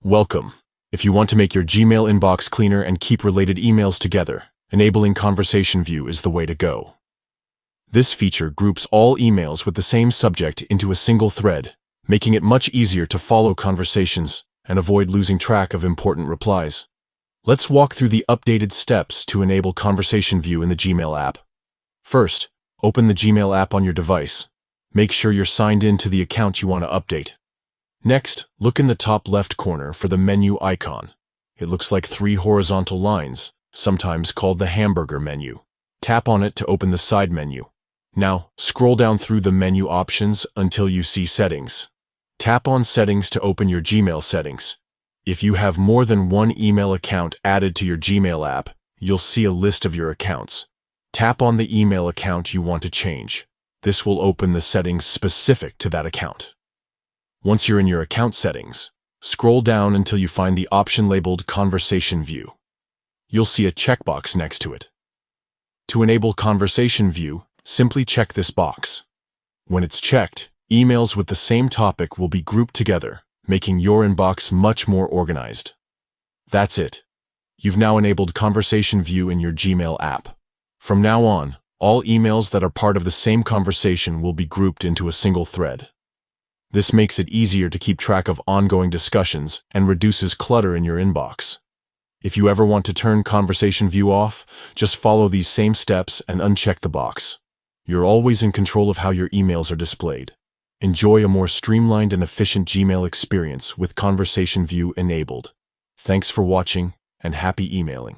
Welcome. If you want to make your Gmail inbox cleaner and keep related emails together, enabling Conversation View is the way to go. This feature groups all emails with the same subject into a single thread, making it much easier to follow conversations and avoid losing track of important replies. Let's walk through the updated steps to enable Conversation View in the Gmail app. First, open the Gmail app on your device. Make sure you're signed in to the account you want to update. Next, look in the top left corner for the menu icon. It looks like 3 horizontal lines, sometimes called the hamburger menu. Tap on it to open the side menu. Now, scroll down through the menu options until you see Settings. Tap on Settings to open your Gmail settings. If you have more than one email account added to your Gmail app, you'll see a list of your accounts. Tap on the email account you want to change. This will open the settings specific to that account. Once you're in your account settings, scroll down until you find the option labeled Conversation View. You'll see a checkbox next to it. To enable Conversation View, simply check this box. When it's checked, emails with the same topic will be grouped together, making your inbox much more organized. That's it. You've now enabled Conversation View in your Gmail app. From now on, all emails that are part of the same conversation will be grouped into a single thread. This makes it easier to keep track of ongoing discussions and reduces clutter in your inbox. If you ever want to turn Conversation View off, just follow these same steps and uncheck the box. You're always in control of how your emails are displayed. Enjoy a more streamlined and efficient Gmail experience with Conversation View enabled. Thanks for watching, and happy emailing.